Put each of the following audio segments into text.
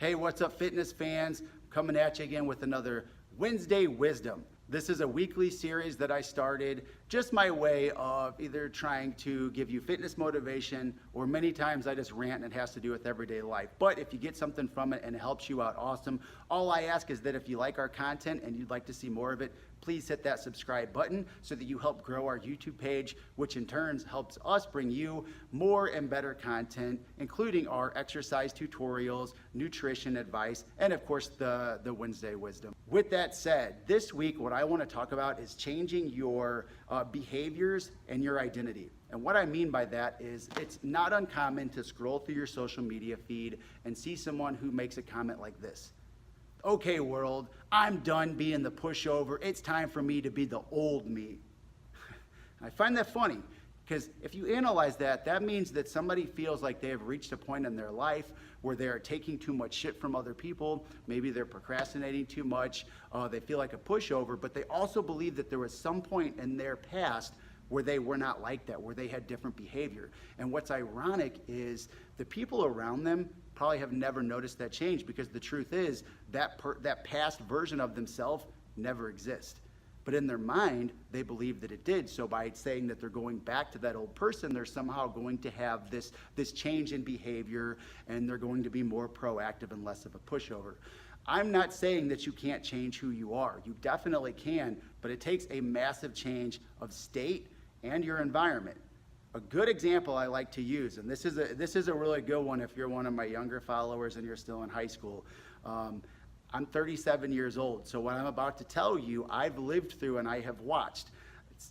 Hey, what's up, fitness fans? Coming at you again with another Wednesday Wisdom. This is a weekly series that I started, just my way of either trying to give you fitness motivation, or many times I just rant and it has to do with everyday life. But if you get something from it and it helps you out, awesome. All I ask is that if you like our content and you'd like to see more of it, please hit that subscribe button so that you help grow our YouTube page, which in turn helps us bring you more and better content, including our exercise tutorials, nutrition advice, and of course the Wednesday Wisdom. With that said, this week what I want to talk about is changing your behaviors and your identity. And what I mean by that is it's not uncommon to scroll through your social media feed and see someone who makes a comment like this. Okay, world, I'm done being the pushover. It's time for me to be the old me. I find that funny because if you analyze that, that means that somebody feels like they have reached a point in their life where they are taking too much shit from other people. Maybe they're procrastinating too much. They feel like a pushover, but they also believe that there was some point in their past where they were not like that, where they had different behavior. And what's ironic is the people around them probably have never noticed that change, because the truth is that past version of themselves never exists. But in their mind, they believe that it did. So by saying that they're going back to that old person, they're somehow going to have this change in behavior, and they're going to be more proactive and less of a pushover. I'm not saying that you can't change who you are. You definitely can, but it takes a massive change of state and your environment. A good example I like to use, and this is a really good one if you're one of my younger followers and you're still in high school. I'm 37 years old, so what I'm about to tell you, I've lived through and I have watched.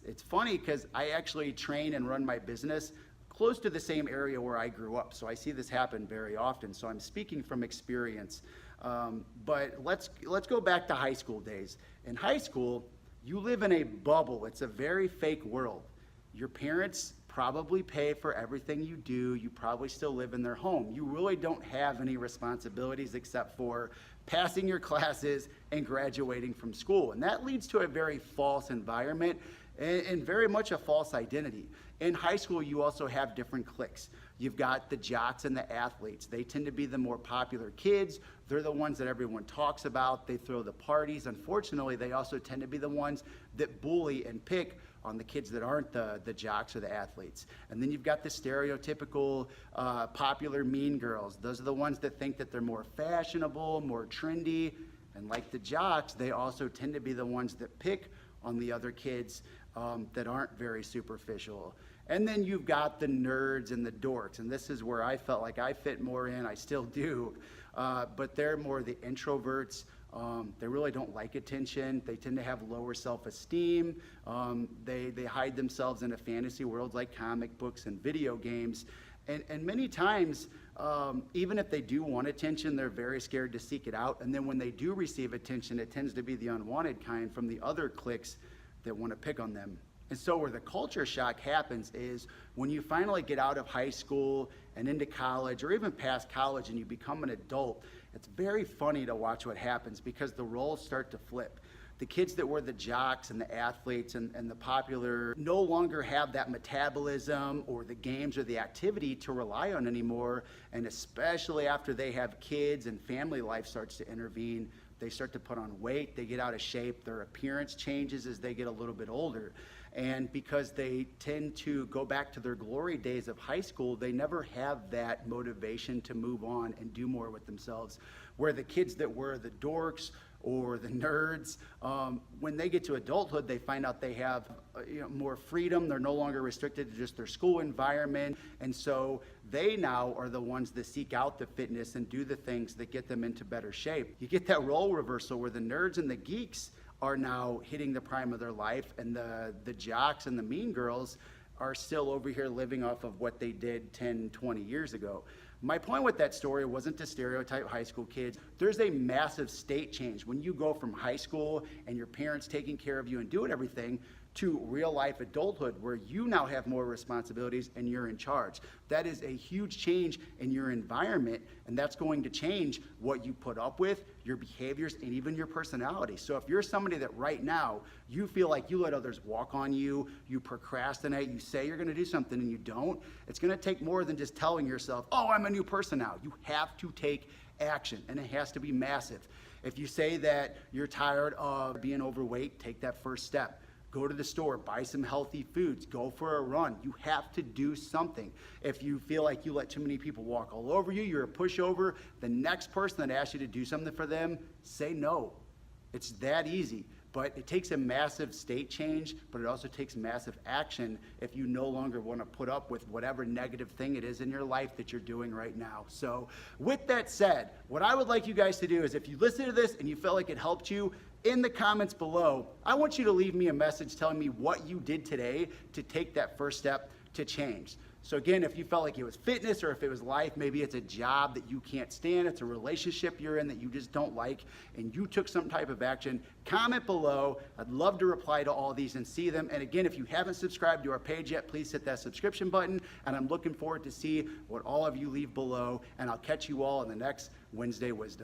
It's funny because I actually train and run my business close to the same area where I grew up, so I see this happen very often, so I'm speaking from experience. But let's go back to high school days. In high school, you live in a bubble. It's a very fake world. Your parents probably pay for everything you do. You probably still live in their home. You really don't have any responsibilities except for passing your classes and graduating from school. And that leads to a very false environment and very much a false identity. In high school, you also have different cliques. You've got the jocks and the athletes. They tend to be the more popular kids. They're the ones that everyone talks about. They throw the parties. Unfortunately, they also tend to be the ones that bully and pick on the kids that aren't the jocks or the athletes. And then you've got the stereotypical popular mean girls. Those are the ones that think that they're more fashionable, more trendy. And like the jocks, they also tend to be the ones that pick on the other kids that aren't very superficial. And then you've got the nerds and the dorks, and this is where I felt like I fit more in. I still do, but they're more the introverts. They really don't like attention. They tend to have lower self-esteem. They hide themselves in a fantasy world like comic books and video games. And many times, even if they do want attention, they're very scared to seek it out. And then when they do receive attention, it tends to be the unwanted kind from the other cliques that want to pick on them. And so where the culture shock happens is when you finally get out of high school and into college, or even past college, and you become an adult, it's very funny to watch what happens, because the roles start to flip. The kids that were the jocks and the athletes and the popular no longer have that metabolism or the games or the activity to rely on anymore. And especially after they have kids and family life starts to intervene, they start to put on weight, they get out of shape, their appearance changes as they get a little bit older. And because they tend to go back to their glory days of high school, they never have that motivation to move on and do more with themselves. Where the kids that were the dorks or the nerds, when they get to adulthood, they find out they have more freedom. They're no longer restricted to just their school environment. And so they now are the ones that seek out the fitness and do the things that get them into better shape. You get that role reversal where the nerds and the geeks are now hitting the prime of their life, and the jocks and the mean girls are still over here living off of what they did 10, 20 years ago. My point with that story wasn't to stereotype high school kids. There's a massive state change when you go from high school and your parents taking care of you and doing everything to real life adulthood, where you now have more responsibilities and you're in charge. That is a huge change in your environment, and that's going to change what you put up with, your behaviors, and even your personality. So if you're somebody that right now you feel like you let others walk on you, you procrastinate, you say you're gonna do something and you don't, it's gonna take more than just telling yourself, oh, I'm a new person now. You have to take action, and it has to be massive. If you say that you're tired of being overweight, take that first step. Go to the store, buy some healthy foods, go for a run. You have to do something. If you feel like you let too many people walk all over you, you're a pushover, the next person that asks you to do something for them, say no. It's that easy. But it takes a massive state change, but it also takes massive action if you no longer want to put up with whatever negative thing it is in your life that you're doing right now. So with that said, what I would like you guys to do is, if you listen to this and you felt like it helped you, in the comments below, I want you to leave me a message telling me what you did today to take that first step to change. So again, if you felt like it was fitness or if it was life, maybe it's a job that you can't stand, it's a relationship you're in that you just don't like, and you took some type of action, comment below. I'd love to reply to all these and see them. And again, if you haven't subscribed to our page yet, please hit that subscription button, and I'm looking forward to see what all of you leave below, and I'll catch you all in the next Wednesday Wisdom.